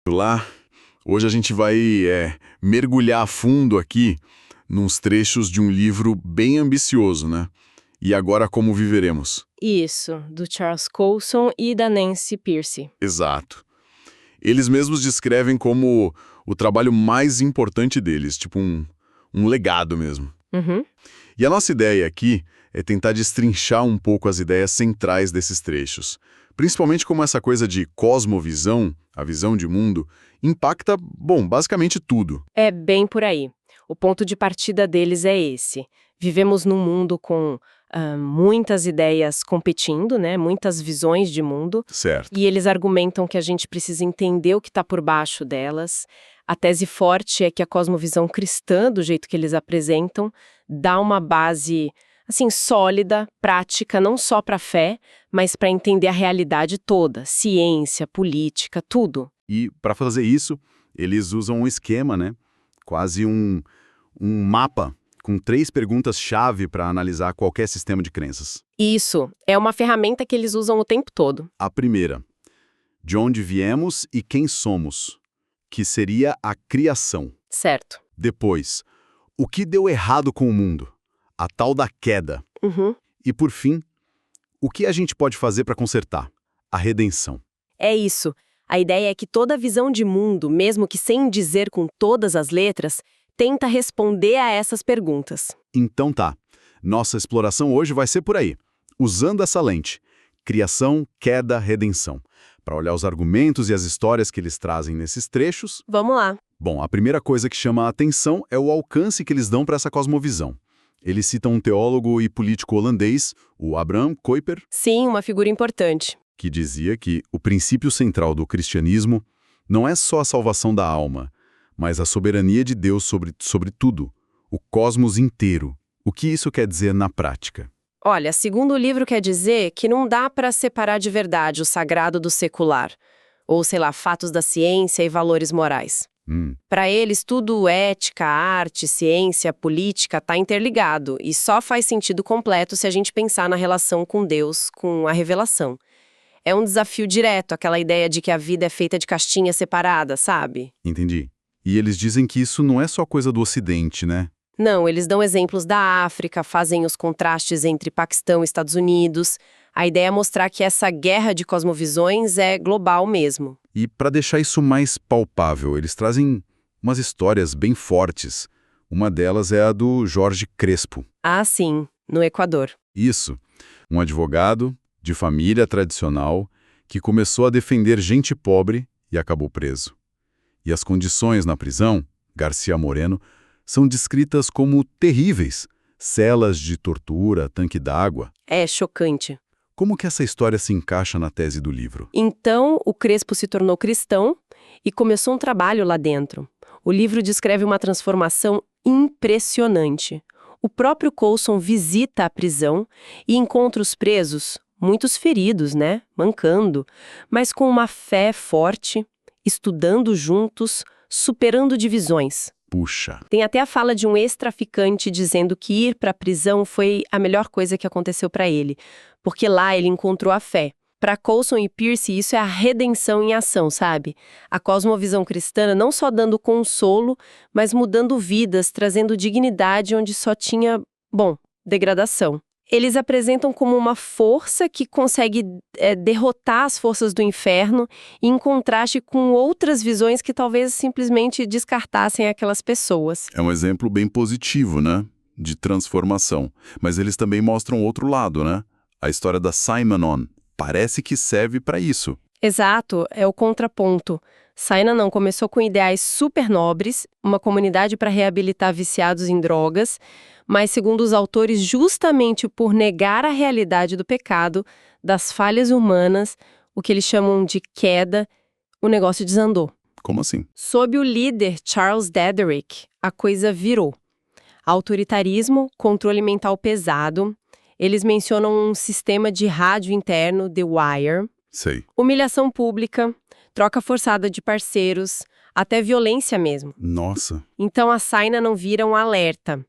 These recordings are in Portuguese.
Lá, hoje a gente vai mergulhar a fundo aqui nos trechos de um livro bem ambicioso, né? E agora como viveremos? Isso, do Charles Colson e da Nancy Pearcey. Exato. Eles mesmos descrevem como o trabalho mais importante deles, tipo um legado mesmo. Uhum. E a nossa ideia aqui é tentar destrinchar um pouco as ideias centrais desses trechos. Principalmente como essa coisa de cosmovisão, a visão de mundo, impacta, bom, basicamente tudo. É bem por aí. O ponto de partida deles é esse. Vivemos num mundo com muitas ideias competindo, né? Muitas visões de mundo. Certo. E eles argumentam que a gente precisa entender o que está por baixo delas. A tese forte é que a cosmovisão cristã, do jeito que eles apresentam, dá uma base, assim, sólida, prática, não só para a fé, mas para entender a realidade toda, ciência, política, tudo. E para fazer isso, eles usam um esquema, né? Quase um mapa com 3 perguntas-chave para analisar qualquer sistema de crenças. Isso, é uma ferramenta que eles usam o tempo todo. A primeira, de onde viemos e quem somos, que seria a criação. Certo. Depois, o que deu errado com o mundo, a tal da queda. Uhum. E por fim, o que a gente pode fazer para consertar, a redenção. É isso. A ideia é que toda visão de mundo, mesmo que sem dizer com todas as letras, tenta responder a essas perguntas. Então tá, nossa exploração hoje vai ser por aí, usando essa lente, criação, queda, redenção, para olhar os argumentos e as histórias que eles trazem nesses trechos. Vamos lá. Bom, a primeira coisa que chama a atenção é o alcance que eles dão para essa cosmovisão. Eles citam um teólogo e político holandês, o Abraham Kuyper, Sim, uma figura importante. que dizia que o princípio central do cristianismo não é só a salvação da alma, mas a soberania de Deus sobre tudo, o cosmos inteiro. O que isso quer dizer na prática? Olha, segundo o livro quer dizer que não dá para separar de verdade o sagrado do secular, ou sei lá, fatos da ciência e valores morais. Para eles, tudo ética, arte, ciência, política está interligado e só faz sentido completo se a gente pensar na relação com Deus, com a revelação. É um desafio direto, aquela ideia de que a vida é feita de castinhas separadas, sabe? Entendi. E eles dizem que isso não é só coisa do Ocidente, né? Não, eles dão exemplos da África, fazem os contrastes entre Paquistão e Estados Unidos. A ideia é mostrar que essa guerra de cosmovisões é global mesmo. E para deixar isso mais palpável, eles trazem umas histórias bem fortes. Uma delas é a do Jorge Crespo. Ah, sim, no Equador. Isso, um advogado de família tradicional que começou a defender gente pobre e acabou preso. E as condições na prisão, Garcia Moreno, são descritas como terríveis. Celas de tortura, tanque d'água. É chocante. Como que essa história se encaixa na tese do livro? Então, o Crespo se tornou cristão e começou um trabalho lá dentro. O livro descreve uma transformação impressionante. O próprio Coulson visita a prisão e encontra os presos, muitos feridos, né? Mancando, mas com uma fé forte, estudando juntos, superando divisões. Puxa, Tem até a fala de um ex-traficante dizendo que ir para a prisão foi a melhor coisa que aconteceu para ele, porque lá ele encontrou a fé. Para Coulson e Pearcey, isso é a redenção em ação, sabe? A cosmovisão cristã não só dando consolo, mas mudando vidas, trazendo dignidade onde só tinha, degradação. Eles apresentam como uma força que consegue derrotar as forças do inferno, em contraste com outras visões que talvez simplesmente descartassem aquelas pessoas. É um exemplo bem positivo, né? De transformação. Mas eles também mostram outro lado, né? A história da Synanon. Parece que serve para isso. Exato, é o contraponto. Synanon começou com ideais super nobres, uma comunidade para reabilitar viciados em drogas, mas, segundo os autores, justamente por negar a realidade do pecado, das falhas humanas, o que eles chamam de queda, o negócio desandou. Como assim? Sob o líder Charles Dederick, a coisa virou. Autoritarismo, controle mental pesado. Eles mencionam um sistema de rádio interno, The Wire, Sei. humilhação pública, troca forçada de parceiros, até violência mesmo. Nossa. Então a Synanon vira um alerta.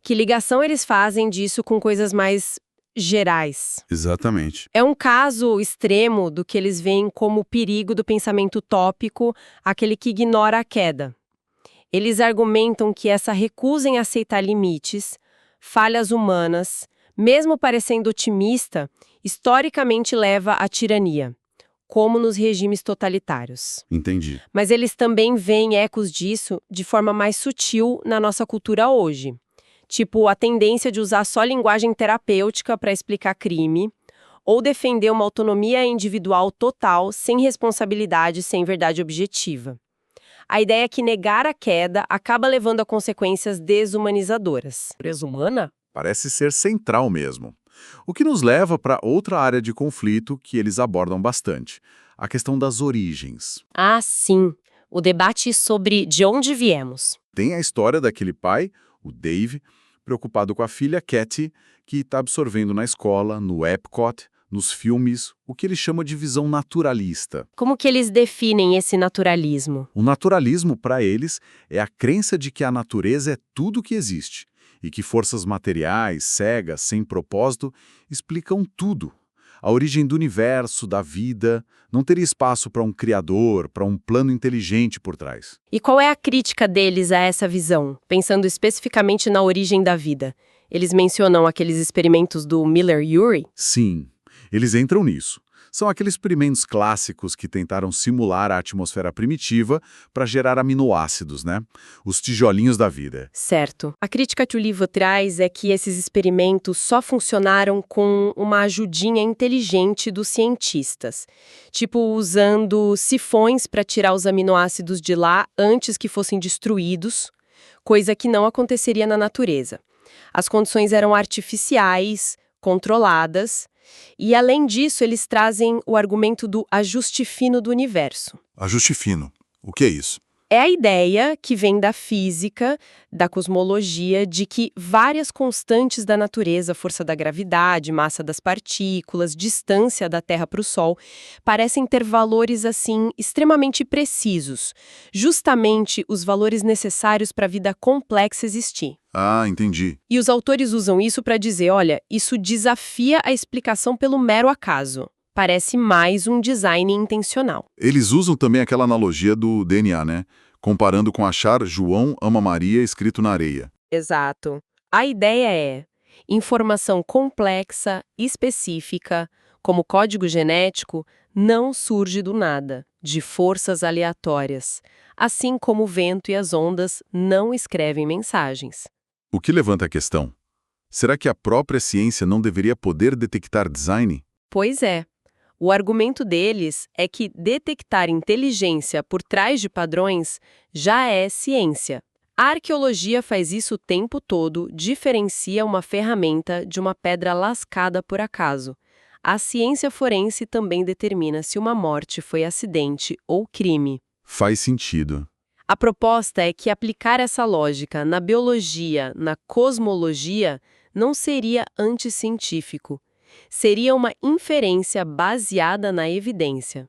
Que ligação eles fazem disso com coisas mais gerais. Exatamente. É um caso extremo do que eles veem como o perigo do pensamento utópico, aquele que ignora a queda. Eles argumentam que essa recusa em aceitar limites, falhas humanas, mesmo parecendo otimista, historicamente leva à tirania, como nos regimes totalitários. Entendi. Mas eles também veem ecos disso de forma mais sutil na nossa cultura hoje. Tipo, a tendência de usar só linguagem terapêutica para explicar crime, ou defender uma autonomia individual total, sem responsabilidade, sem verdade objetiva. A ideia é que negar a queda acaba levando a consequências desumanizadoras. Natureza humana? Parece ser central mesmo. O que nos leva para outra área de conflito que eles abordam bastante, a questão das origens. Ah, sim. O debate sobre de onde viemos. Tem a história daquele pai, o Dave, preocupado com a filha Katie, que está absorvendo na escola, no Epcot, nos filmes, o que ele chama de visão naturalista. Como que eles definem esse naturalismo? O naturalismo, para eles, é a crença de que a natureza é tudo o que existe e que forças materiais, cegas, sem propósito, explicam tudo. A origem do universo, da vida, não teria espaço para um criador, para um plano inteligente por trás. E qual é a crítica deles a essa visão, pensando especificamente na origem da vida? Eles mencionam aqueles experimentos do Miller-Urey? Sim, eles entram nisso. São aqueles experimentos clássicos que tentaram simular a atmosfera primitiva para gerar aminoácidos, né? Os tijolinhos da vida. Certo. A crítica que o livro traz é que esses experimentos só funcionaram com uma ajudinha inteligente dos cientistas. Tipo, usando sifões para tirar os aminoácidos de lá antes que fossem destruídos, coisa que não aconteceria na natureza. As condições eram artificiais, controladas. E, além disso, eles trazem o argumento do ajuste fino do universo. Ajuste fino. O que é isso? É a ideia que vem da física, da cosmologia, de que várias constantes da natureza, força da gravidade, massa das partículas, distância da Terra para o Sol, parecem ter valores, assim, extremamente precisos. Justamente os valores necessários para a vida complexa existir. Ah, entendi. E os autores usam isso para dizer, olha, isso desafia a explicação pelo mero acaso. Parece mais um design intencional. Eles usam também aquela analogia do DNA, né? Comparando com achar João ama Maria escrito na areia. Exato. A ideia é informação complexa, específica, como código genético, não surge do nada, de forças aleatórias, assim como o vento e as ondas não escrevem mensagens. O que levanta a questão? Será que a própria ciência não deveria poder detectar design? Pois é. O argumento deles é que detectar inteligência por trás de padrões já é ciência. A arqueologia faz isso o tempo todo, diferencia uma ferramenta de uma pedra lascada por acaso. A ciência forense também determina se uma morte foi acidente ou crime. Faz sentido. A proposta é que aplicar essa lógica na biologia, na cosmologia, não seria anticientífico. Seria uma inferência baseada na evidência.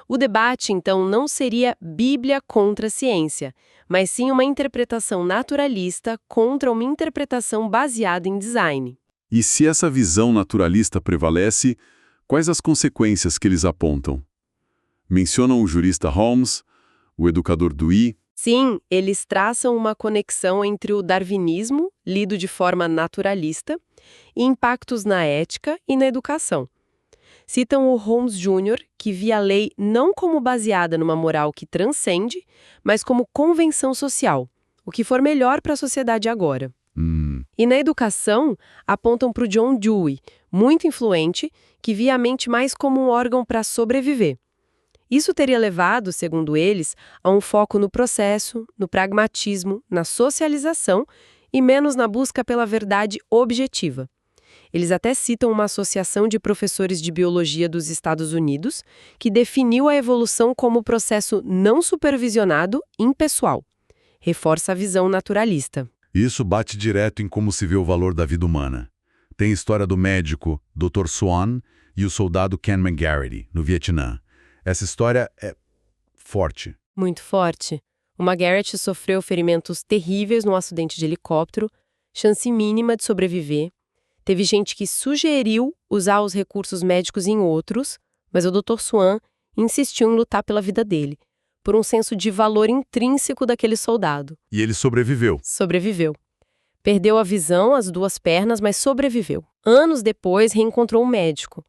O debate, então, não seria Bíblia contra a ciência, mas sim uma interpretação naturalista contra uma interpretação baseada em design. E se essa visão naturalista prevalece, quais as consequências que eles apontam? Mencionam o jurista Holmes, o educador Dewey. Sim, eles traçam uma conexão entre o darwinismo, lido de forma naturalista, e impactos na ética e na educação. Citam o Holmes Jr., que via a lei não como baseada numa moral que transcende, mas como convenção social, o que for melhor para a sociedade agora. E na educação, apontam para o John Dewey, muito influente, que via a mente mais como um órgão para sobreviver. Isso teria levado, segundo eles, a um foco no processo, no pragmatismo, na socialização e menos na busca pela verdade objetiva. Eles até citam uma associação de professores de biologia dos Estados Unidos que definiu a evolução como processo não supervisionado, impessoal. Reforça a visão naturalista. Isso bate direto em como se vê o valor da vida humana. Tem a história do médico Dr. Swan e o soldado Ken McGarity, no Vietnã. Essa história é forte. Muito forte. O McGarity sofreu ferimentos terríveis num acidente de helicóptero, chance mínima de sobreviver, Teve gente que sugeriu usar os recursos médicos em outros, mas o Dr. Swan insistiu em lutar pela vida dele, por um senso de valor intrínseco daquele soldado. E ele sobreviveu. Sobreviveu. Perdeu a visão, as 2 pernas, mas sobreviveu. Anos depois, reencontrou um médico.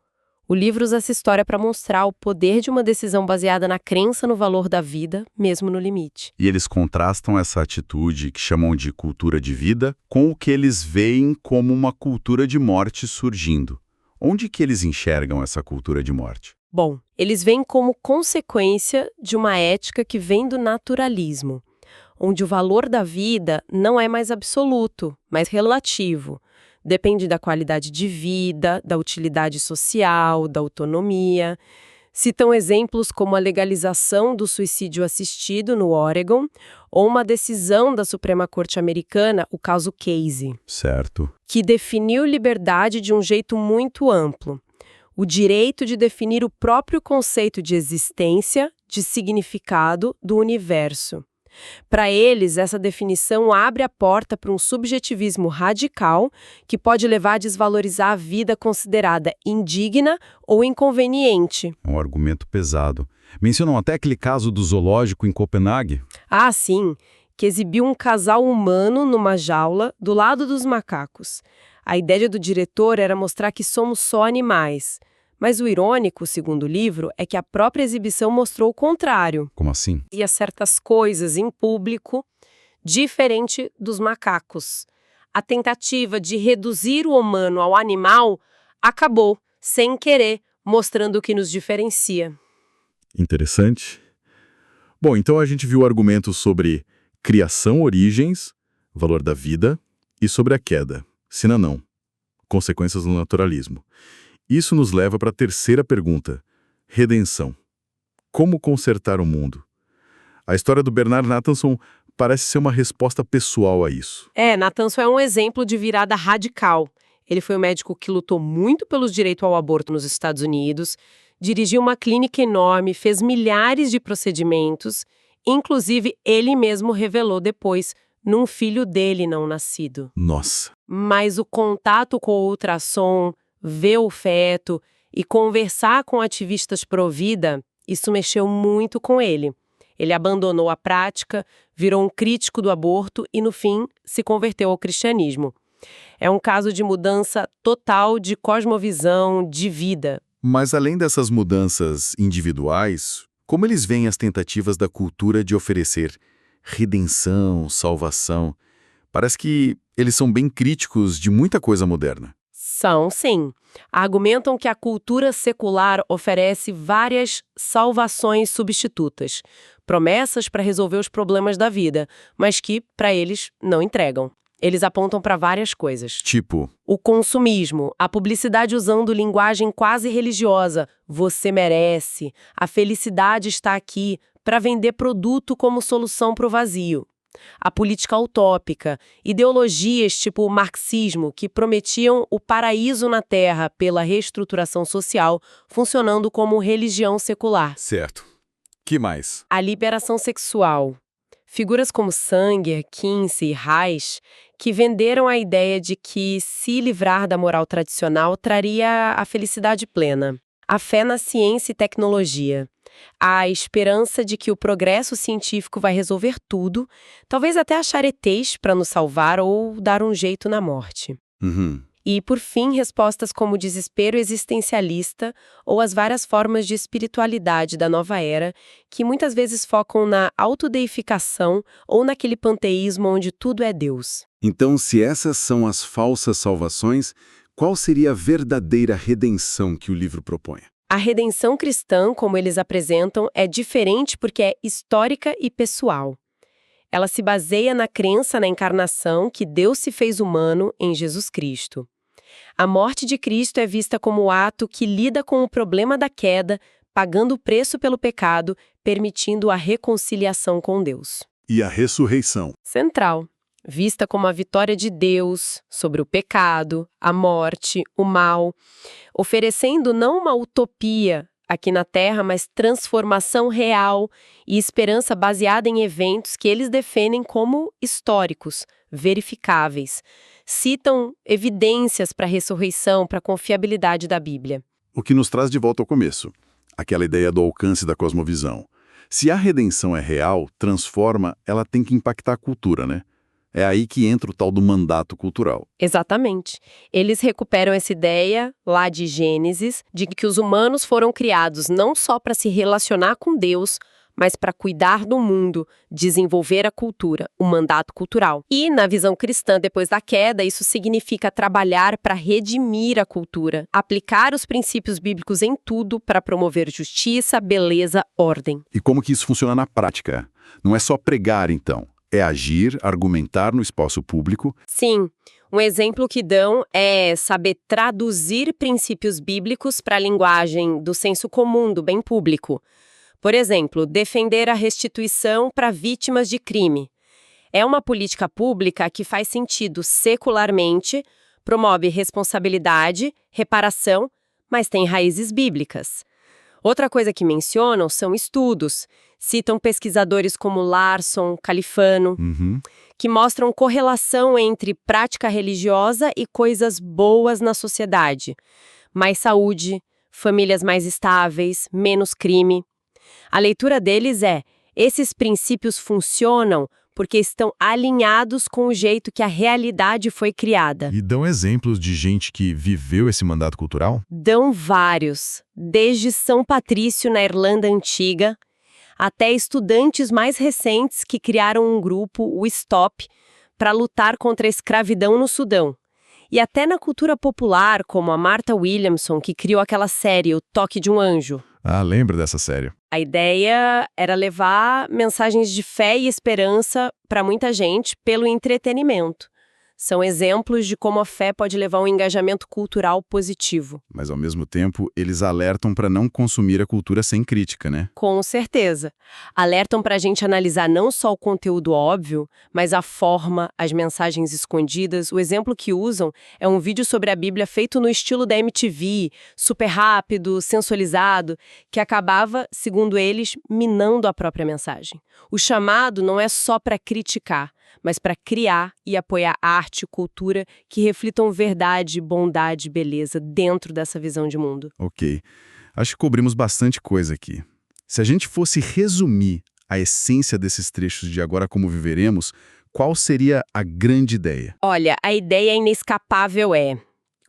O livro usa essa história para mostrar o poder de uma decisão baseada na crença no valor da vida, mesmo no limite. E eles contrastam essa atitude que chamam de cultura de vida com o que eles veem como uma cultura de morte surgindo. Onde que eles enxergam essa cultura de morte? Bom, eles veem como consequência de uma ética que vem do naturalismo, onde o valor da vida não é mais absoluto, mas relativo. Depende da qualidade de vida, da utilidade social, da autonomia. Citam exemplos como a legalização do suicídio assistido no Oregon ou uma decisão da Suprema Corte Americana, o caso Casey, Certo. que definiu liberdade de um jeito muito amplo. O direito de definir o próprio conceito de existência, de significado do universo. Para eles, essa definição abre a porta para um subjetivismo radical que pode levar a desvalorizar a vida considerada indigna ou inconveniente. É um argumento pesado. Mencionam até aquele caso do zoológico em Copenhague. Ah, sim, que exibiu um casal humano numa jaula do lado dos macacos. A ideia do diretor era mostrar que somos só animais. Mas o irônico, segundo o livro, é que a própria exibição mostrou o contrário. Como assim? E a certas coisas em público, diferente dos macacos. A tentativa de reduzir o humano ao animal acabou, sem querer, mostrando o que nos diferencia. Interessante. Bom, então a gente viu argumentos sobre criação, origens, valor da vida e sobre a queda, sina não, consequências do naturalismo. Isso nos leva para a terceira pergunta, redenção. Como consertar o mundo? A história do Bernard Nathanson parece ser uma resposta pessoal a isso. Nathanson é um exemplo de virada radical. Ele foi um médico que lutou muito pelos direitos ao aborto nos Estados Unidos, dirigiu uma clínica enorme, fez milhares de procedimentos, inclusive ele mesmo revelou depois num filho dele não nascido. Nossa. Mas o contato com o ultrassom, ver o feto e conversar com ativistas pró-vida, isso mexeu muito com ele. Ele abandonou a prática, virou um crítico do aborto e, no fim, se converteu ao cristianismo. É um caso de mudança total de cosmovisão, de vida. Mas além dessas mudanças individuais, como eles veem as tentativas da cultura de oferecer redenção, salvação? Parece que eles são bem críticos de muita coisa moderna. São, sim. Argumentam que a cultura secular oferece várias salvações substitutas, promessas para resolver os problemas da vida, mas que, para eles, não entregam. Eles apontam para várias coisas. Tipo, O consumismo, a publicidade usando linguagem quase religiosa. Você merece, a felicidade está aqui, para vender produto como solução para o vazio. A política utópica, ideologias tipo o marxismo que prometiam o paraíso na Terra pela reestruturação social, funcionando como religião secular. certo. Que mais? A liberação sexual. Figuras como Sanger, Kinsey e Reich, que venderam a ideia de que se livrar da moral tradicional traria a felicidade plena. A fé na ciência e tecnologia. A esperança de que o progresso científico vai resolver tudo, talvez até achar ETs para nos salvar ou dar um jeito na morte. Uhum. E, por fim, respostas como o desespero existencialista ou as várias formas de espiritualidade da nova era, que muitas vezes focam na autodeificação ou naquele panteísmo onde tudo é Deus. Então, se essas são as falsas salvações, qual seria a verdadeira redenção que o livro propõe? A redenção cristã, como eles apresentam, é diferente porque é histórica e pessoal. Ela se baseia na crença na encarnação que Deus se fez humano em Jesus Cristo. A morte de Cristo é vista como o ato que lida com o problema da queda, pagando o preço pelo pecado, permitindo a reconciliação com Deus. E a ressurreição? Central, vista como a vitória de Deus sobre o pecado, a morte, o mal, oferecendo não uma utopia aqui na Terra, mas transformação real e esperança baseada em eventos que eles defendem como históricos, verificáveis, citam evidências para a ressurreição, para a confiabilidade da Bíblia. O que nos traz de volta ao começo, aquela ideia do alcance da cosmovisão. Se a redenção é real, transforma, ela tem que impactar a cultura, né? É aí que entra o tal do mandato cultural. Exatamente. Eles recuperam essa ideia lá de Gênesis, de que os humanos foram criados não só para se relacionar com Deus, mas para cuidar do mundo, desenvolver a cultura, o mandato cultural. E, na visão cristã, depois da queda, isso significa trabalhar para redimir a cultura, aplicar os princípios bíblicos em tudo para promover justiça, beleza, ordem. E como que isso funciona na prática? Não é só pregar, então. É agir, argumentar no espaço público. Sim. Um exemplo que dão é saber traduzir princípios bíblicos para a linguagem do senso comum, do bem público. Por exemplo, defender a restituição para vítimas de crime. É uma política pública que faz sentido secularmente, promove responsabilidade, reparação, mas tem raízes bíblicas. Outra coisa que mencionam são estudos. Citam pesquisadores como Larson, Califano, que mostram correlação entre prática religiosa e coisas boas na sociedade. Mais saúde, famílias mais estáveis, menos crime. A leitura deles é: esses princípios funcionam porque estão alinhados com o jeito que a realidade foi criada. E dão exemplos de gente que viveu esse mandato cultural? Dão vários, desde São Patrício na Irlanda Antiga, até estudantes mais recentes que criaram um grupo, o STOP, para lutar contra a escravidão no Sudão. E até na cultura popular, como a Martha Williamson, que criou aquela série, O Toque de um Anjo. Ah, lembro dessa série. A ideia era levar mensagens de fé e esperança para muita gente pelo entretenimento. São exemplos de como a fé pode levar a um engajamento cultural positivo. Mas, ao mesmo tempo, eles alertam para não consumir a cultura sem crítica, né? Com certeza. Alertam para a gente analisar não só o conteúdo óbvio, mas a forma, as mensagens escondidas. O exemplo que usam é um vídeo sobre a Bíblia feito no estilo da MTV, super rápido, sensualizado, que acabava, segundo eles, minando a própria mensagem. O chamado não é só para criticar, mas para criar e apoiar arte e cultura que reflitam verdade, bondade e beleza dentro dessa visão de mundo. Ok. Acho que cobrimos bastante coisa aqui. Se a gente fosse resumir a essência desses trechos de Agora Como Viveremos, qual seria a grande ideia? Olha, a ideia inescapável é: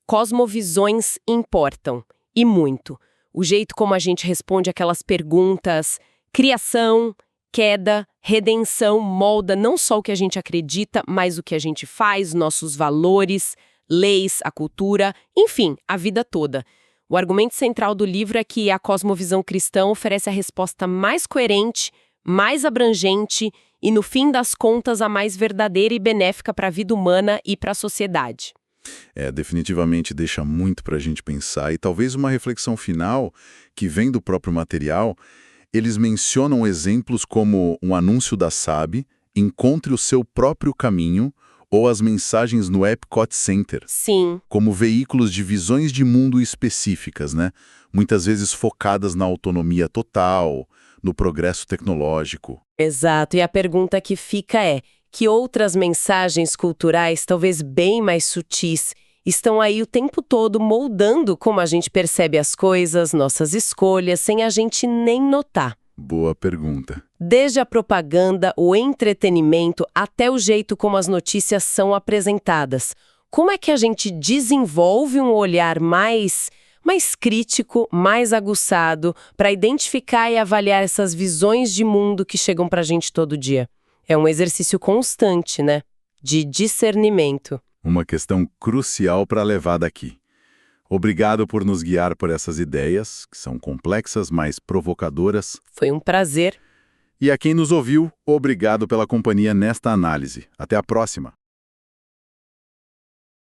cosmovisões importam, e muito. O jeito como a gente responde aquelas perguntas, criação, queda, redenção, molda não só o que a gente acredita, mas o que a gente faz, nossos valores, leis, a cultura, enfim, a vida toda. O argumento central do livro é que a cosmovisão cristã oferece a resposta mais coerente, mais abrangente e, no fim das contas, a mais verdadeira e benéfica para a vida humana e para a sociedade. Definitivamente deixa muito para a gente pensar e talvez uma reflexão final que vem do próprio material. Eles mencionam exemplos como um anúncio da SAB, Encontre o seu próprio caminho, ou as mensagens no Epcot Center. Sim. Como veículos de visões de mundo específicas, né? Muitas vezes focadas na autonomia total, no progresso tecnológico. Exato. E a pergunta que fica é: que outras mensagens culturais, talvez bem mais sutis, estão aí o tempo todo moldando como a gente percebe as coisas, nossas escolhas, sem a gente nem notar? Boa pergunta. Desde a propaganda, o entretenimento, até o jeito como as notícias são apresentadas. Como é que a gente desenvolve um olhar mais crítico, mais aguçado, para identificar e avaliar essas visões de mundo que chegam para a gente todo dia? É um exercício constante, né? De discernimento. Uma questão crucial para levar daqui. Obrigado por nos guiar por essas ideias, que são complexas, mas provocadoras. Foi um prazer. E a quem nos ouviu, obrigado pela companhia nesta análise. Até a próxima!